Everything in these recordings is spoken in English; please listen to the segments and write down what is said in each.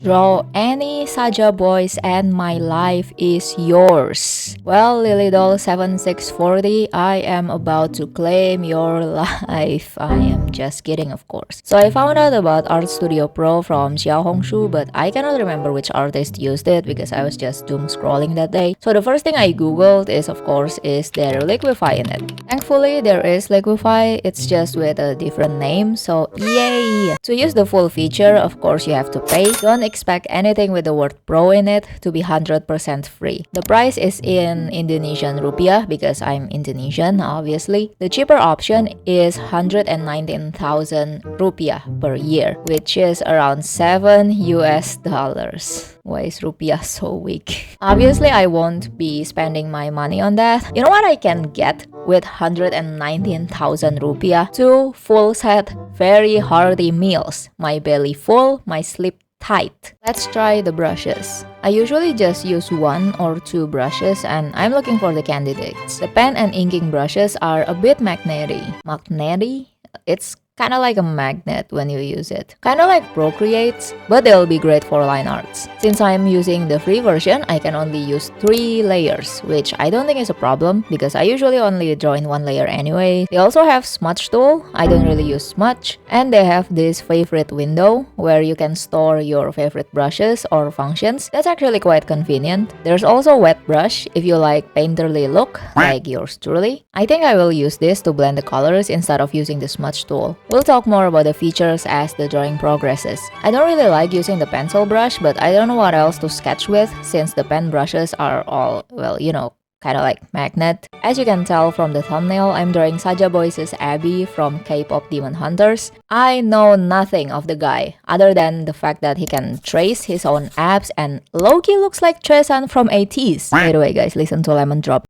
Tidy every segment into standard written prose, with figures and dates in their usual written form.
Draw any Saja boys and my life is yours. Well, LilyDoll7640, I am about to claim your life. I am just kidding, of course. So I found out about Artstudio Pro from Xiaohongshu, but I cannot remember which artist used it because I was just doom scrolling that day. So the first thing I googled is, of course, is there Liquify in it. Thankfully, there is Liquify. It's just with a different name, so yay! To use the full feature, of course, you have to pay. Don't expect anything with the word Pro in it to be 100% free. The price is in Indonesian rupiah because I'm Indonesian, obviously. The cheaper option is 119,000 rupiah per year, which is around 7 US dollars. Why is rupiah so weak? Obviously, I won't be spending my money on that. You know what I can get with 119,000 rupiah? 2 full set very hearty meals. My belly full, my sleep tight. Let's try the brushes. I usually just use 1 or 2 brushes and I'm looking for the candidates. The pen and inking brushes are a bit magnety. Magnety? It's kind of like a magnet when you use it. Kind of like Procreate, but they'll be great for line arts. Since I'm using the free version, I can only use 3 layers, which I don't think is a problem because I usually only draw in 1 layer anyway. They also have smudge tool. I don't really use smudge. And they have this favorite window where you can store your favorite brushes or functions. That's actually quite convenient. There's also wet brush if you like painterly look, like yours truly. I think I will use this to blend the colors instead of using the smudge tool. We'll talk more about the features as the drawing progresses. I don't really like using the pencil brush, but I don't know what else to sketch with since the pen brushes are all, well, you know, kind of like magnet. As you can tell from the thumbnail, I'm drawing Saja Boys' Abby from Kpop Demon Hunters. I know nothing of the guy other than the fact that he can trace his own abs and Loki looks like Tresan from 80s. By the way guys, listen to Lemon Drop.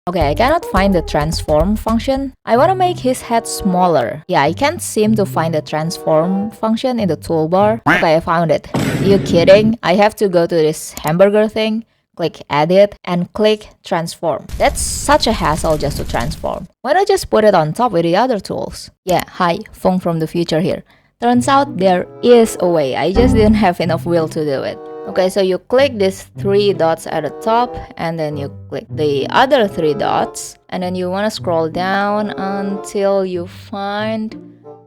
Okay, I cannot find the transform function. I want to make his head smaller. Yeah, I can't seem to find the transform function in the toolbar. Okay, I found it. Are you kidding? I have to go to this hamburger thing, click edit, and click transform. That's such a hassle just to transform. Why not just put it on top with the other tools? Yeah, hi, Feng from the future here. Turns out there is a way. I just didn't have enough will to do it. Okay, so you click these 3 dots at the top and then you click the other 3 dots and then you want to scroll down until you find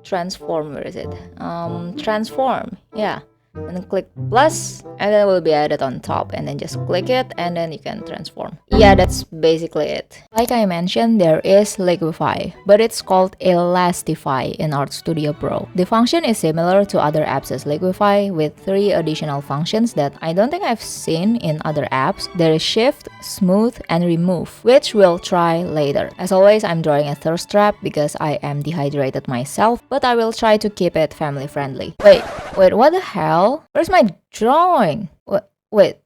transform. Where is it? Transform. Yeah. And then click plus and then it will be added on top and then just click it and then you can transform. Yeah, that's basically it. Like I mentioned, there is Liquify, but it's called Elastify in Artstudio Pro. The function is similar to other apps as Liquify with 3 additional functions that I don't think I've seen in other apps. There is shift, smooth, and remove, which we'll try later. As always, I'm drawing a thirst trap because I am dehydrated myself, but I will try to keep it family friendly. Wait, what the hell? Where's my drawing? Wait,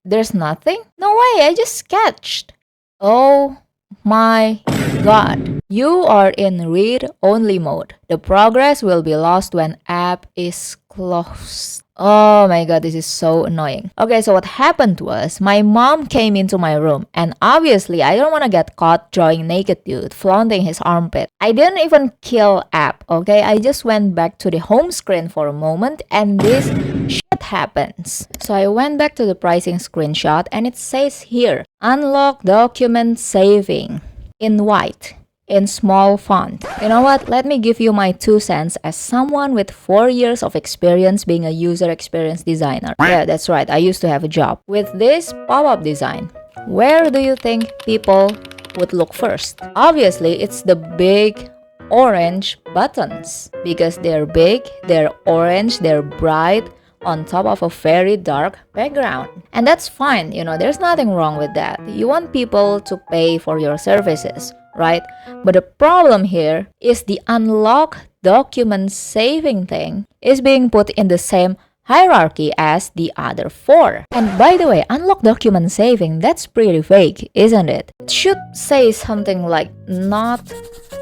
there's nothing? No way, I just sketched. Oh my god. You are in read-only mode. The progress will be lost when app is closed. Oh my god, this is so annoying. Okay, so what happened was my mom came into my room and obviously I don't want to get caught drawing naked dude flaunting his armpit. I didn't even kill app, okay? I just went back to the home screen for a moment and this shit happens. So I went back to the pricing screenshot and it says here, unlock document saving in white. In small font. You know what? Let me give you my 2 cents as someone with 4 years of experience being a user experience designer. Yeah, that's right. I used to have a job. With this pop-up design, where do you think people would look first? Obviously, it's the big orange buttons because they're big, they're orange, they're bright on top of a very dark background. And that's fine, you know, there's nothing wrong with that. You want people to pay for your services, right? But the problem here is the unlock document saving thing is being put in the same hierarchy as the other 4. And by the way, unlock document saving, that's pretty vague, isn't it? It should say something like not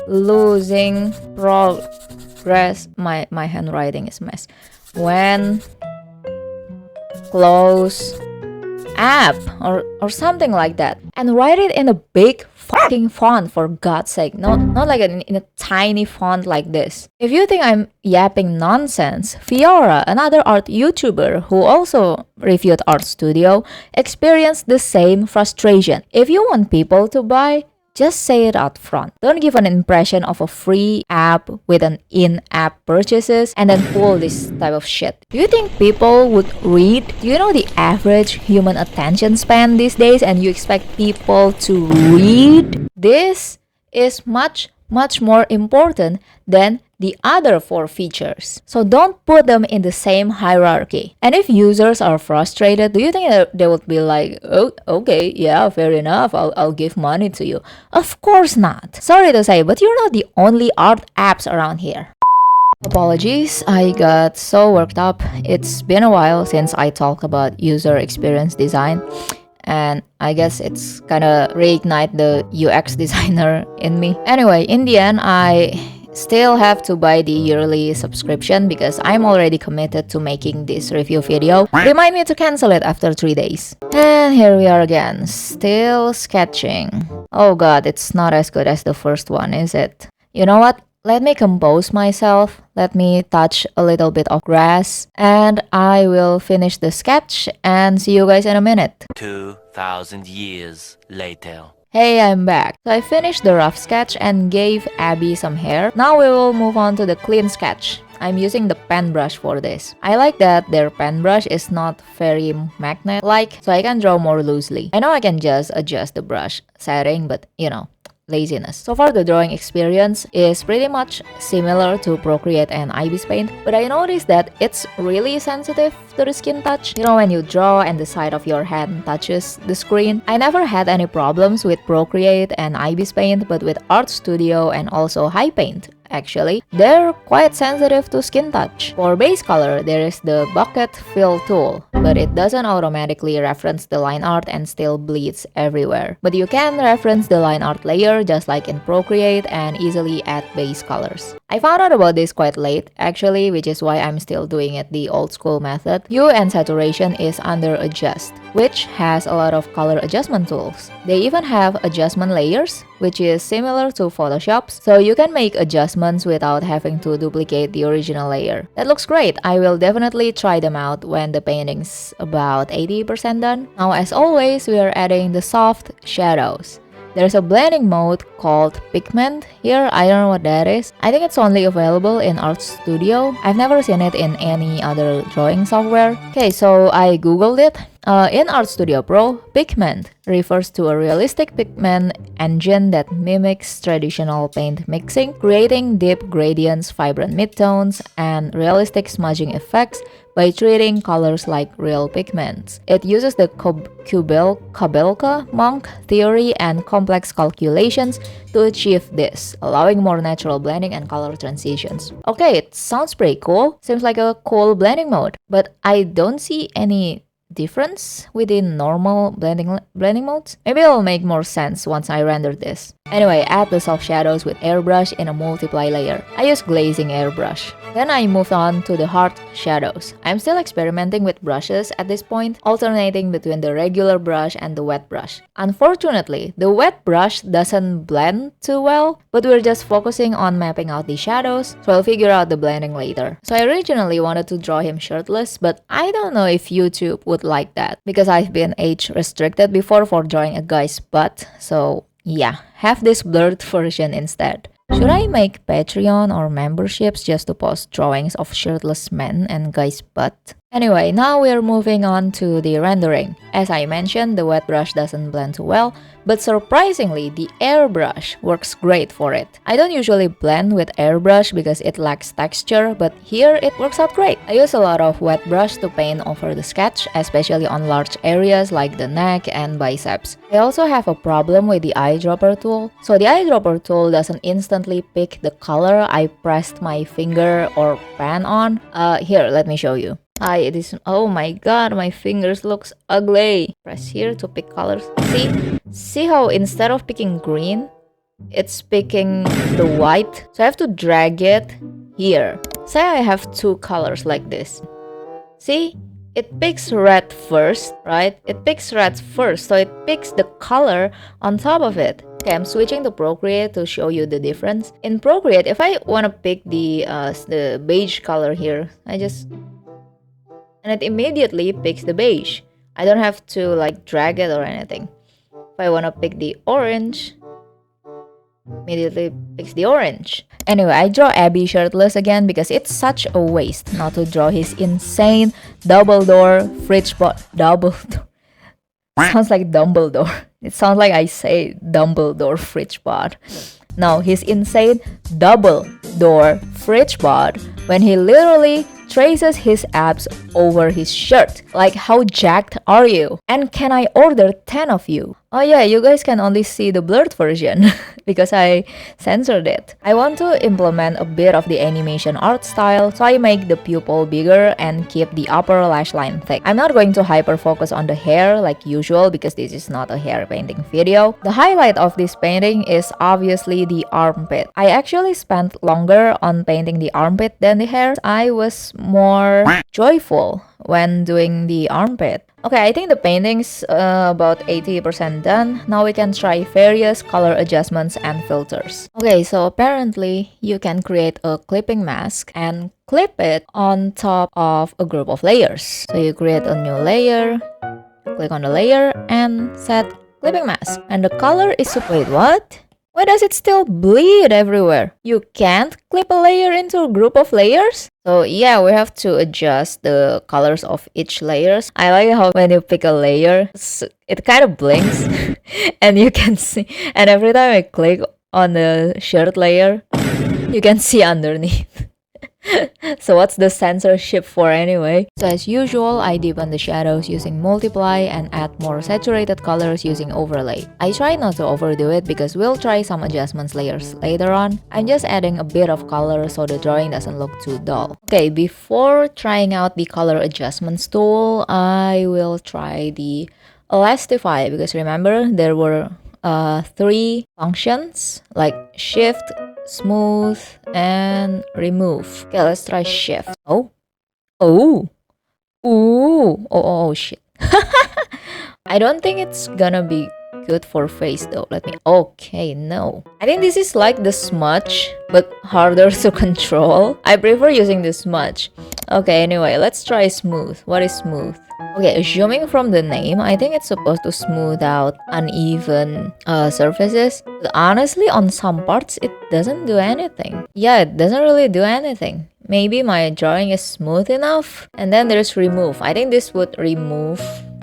losing progress. My handwriting is a mess. When close app or something like that. And write it in a big fucking font, for God's sake. No, not like in a tiny font like this. If you think I'm yapping nonsense, Fiora, another art YouTuber who also reviewed Artstudio, experienced the same frustration. If you want people to buy, just say it out front. Don't give an impression of a free app with an in-app purchases and then pull this type of shit. Do you think people would read? Do you know the average human attention span these days and you expect people to read? This is much more important than the other 4 features. So don't put them in the same hierarchy. And if users are frustrated, do you think they would be like, oh, okay, yeah, fair enough, I'll give money to you? Of course not. Sorry to say, but you're not the only art apps around here. Apologies, I got so worked up. It's been a while since I talked about user experience design. And I guess it's kinda reignite the UX designer in me. Anyway, in the end, I still have to buy the yearly subscription because I'm already committed to making this review video. Remind me to cancel it after 3 days. And here we are again, still sketching. Oh god, it's not as good as the first one, is it? You know what? Let me compose myself, let me touch a little bit of grass, and I will finish the sketch and see you guys in a minute. 2,000 years later. Hey, I'm back. So I finished the rough sketch and gave Abby some hair. Now we will move on to the clean sketch. I'm using the pen brush for this. I like that their pen brush is not very magnet-like, so I can draw more loosely. I know I can just adjust the brush setting, but you know, laziness. So far, the drawing experience is pretty much similar to Procreate and Ibis Paint, but I noticed that it's really sensitive to the skin touch. You know, when you draw and the side of your hand touches the screen. I never had any problems with Procreate and Ibis Paint, but with Artstudio and also High Paint, actually, they're quite sensitive to skin touch. For base color, there is the bucket fill tool, but it doesn't automatically reference the line art and still bleeds everywhere. But you can reference the line art layer just like in Procreate and easily add base colors. I found out about this quite late, actually, which is why I'm still doing it the old school method. Hue and saturation is under adjust, which has a lot of color adjustment tools. They even have adjustment layers, which is similar to Photoshop, so you can make adjustments without having to duplicate the original layer. That looks great. I will definitely try them out when the painting's about 80% done. Now, as always, we are adding the soft shadows. There's a blending mode called Pigment. Here, I don't know what that is. I think it's only available in Artstudio. I've never seen it in any other drawing software. Okay, so I googled it. In Artstudio Pro, pigment refers to a realistic pigment engine that mimics traditional paint mixing, creating deep gradients, vibrant midtones, and realistic smudging effects by treating colors like real pigments. It uses the Kabelka-Monk theory and complex calculations to achieve this, allowing more natural blending and color transitions. Okay, it sounds pretty cool. Seems like a cool blending mode, but I don't see any difference within normal blending modes. Maybe it'll make more sense once I render this. Anyway, add the soft shadows with airbrush in a multiply layer. I use glazing airbrush. Then I moved on to the hard shadows. I'm still experimenting with brushes at this point, alternating between the regular brush and the wet brush. Unfortunately, the wet brush doesn't blend too well, but we're just focusing on mapping out the shadows, so I'll figure out the blending later. So I originally wanted to draw him shirtless, but I don't know if YouTube would like that, because I've been age restricted before for drawing a guy's butt, so yeah, have this blurred version instead. Should I make Patreon or memberships just to post drawings of shirtless men and guys' butt? Anyway, now we're moving on to the rendering. As I mentioned, the wet brush doesn't blend too well, but surprisingly, the airbrush works great for it. I don't usually blend with airbrush because it lacks texture, but here it works out great. I use a lot of wet brush to paint over the sketch, especially on large areas like the neck and biceps. I also have a problem with the eyedropper tool. So the eyedropper tool doesn't instantly pick the color I pressed my finger or pen on. Here, let me show you. Oh my god, my fingers looks ugly. Press here to pick colors. See how instead of picking green, it's picking the white. So I have to drag it here. Say I have two colors like this. See? it picks red first, right? It picks red first, so it picks the color on top of it. Okay, I'm switching to Procreate to show you the difference. In Procreate, if I want to pick the beige color here, and it immediately picks the beige. I don't have to like drag it or anything. If I want to pick the orange, immediately picks the orange. Anyway, I draw Abby shirtless again because it's such a waste not to draw his insane double door fridge double door. Sounds like Dumbledore. It sounds like I say Dumbledore fridge bot. No, his insane double door fridge bot when he literally traces his abs over his shirt. Like, how jacked are you? And can I order 10 of you? Oh yeah, you guys can only see the blurred version because I censored it. I want to implement a bit of the animation art style, so I make the pupil bigger and keep the upper lash line thick. I'm not going to hyper focus on the hair like usual because this is not a hair painting video. The highlight of this painting is obviously the armpit. I actually spent longer on painting the armpit than the hair. I was more joyful when doing the armpit. Okay, I think the painting's about 80% done. Now we can try various color adjustments and filters. Okay, so apparently you can create a clipping mask and clip it on top of a group of layers. So you create a new layer, click on the layer and set clipping mask. And the color is, wait, what? Why does it still bleed everywhere? You can't clip a layer into a group of layers? So yeah, we have to adjust the colors of each layers. I like how when you pick a layer, it kind of blinks and you can see. And every time I click on the shirt layer, you can see underneath. So what's the censorship for anyway? So as usual, I deepen the shadows using multiply and add more saturated colors using overlay. I try not to overdo it because we'll try some adjustments layers later on. I'm just adding a bit of color so the drawing doesn't look too dull. Okay, before trying out the color adjustments tool, I will try the elastify because remember there were 3 functions like shift, smooth, and remove. Okay, let's try shift. Oh, shit. I don't think it's gonna be good for face though. Okay, no. I think this is like the smudge, but harder to control. I prefer using the smudge. Okay, anyway, let's try smooth. What is smooth? Okay, assuming from the name, I think it's supposed to smooth out uneven surfaces. But honestly, on some parts, it doesn't do anything. Yeah, it doesn't really do anything. Maybe my drawing is smooth enough. And then there's remove. I think this would remove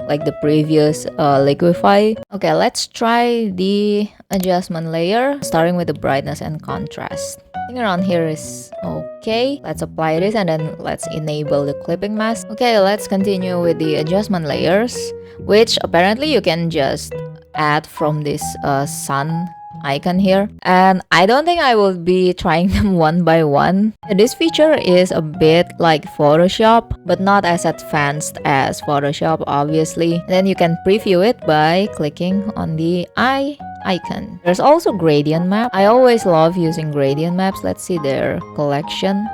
like the previous liquify. Okay, let's try the adjustment layer, starting with the brightness and contrast. I think around here is okay. Let's apply this and then let's enable the clipping mask. Okay, let's continue with the adjustment layers, which apparently you can just add from this sun icon here. And I don't think I will be trying them one by one. This feature is a bit like Photoshop, but not as advanced as Photoshop, obviously. And then you can preview it by clicking on the eye icon. There's also gradient map. I always love using gradient maps. Let's see their collection.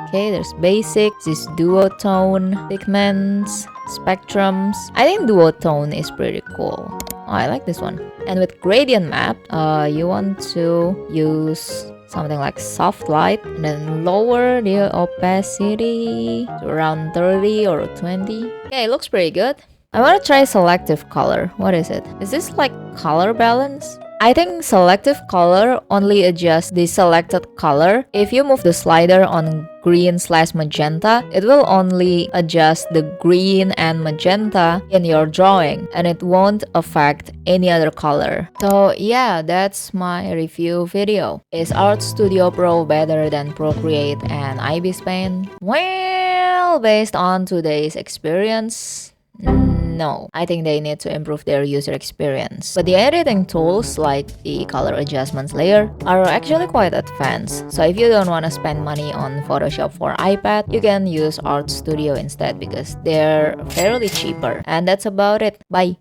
Okay, there's basic, this is duotone, pigments, spectrums. I think duotone is pretty cool. Oh, I like this one. And with gradient map, you want to use something like soft light and then lower the opacity to around 30 or 20. Okay, it looks pretty good. I want to try selective color. What is it? Is this like color balance? I think selective color only adjusts the selected color. If you move the slider on green/magenta, it will only adjust the green and magenta in your drawing and it won't affect any other color. So yeah, that's my review video. Is Artstudio Pro better than Procreate and Ibis Paint? Well, based on today's experience, no, I think they need to improve their user experience. But the editing tools like the color adjustments layer are actually quite advanced. So if you don't want to spend money on Photoshop for iPad, you can use Artstudio instead because they're fairly cheaper. And that's about it. Bye!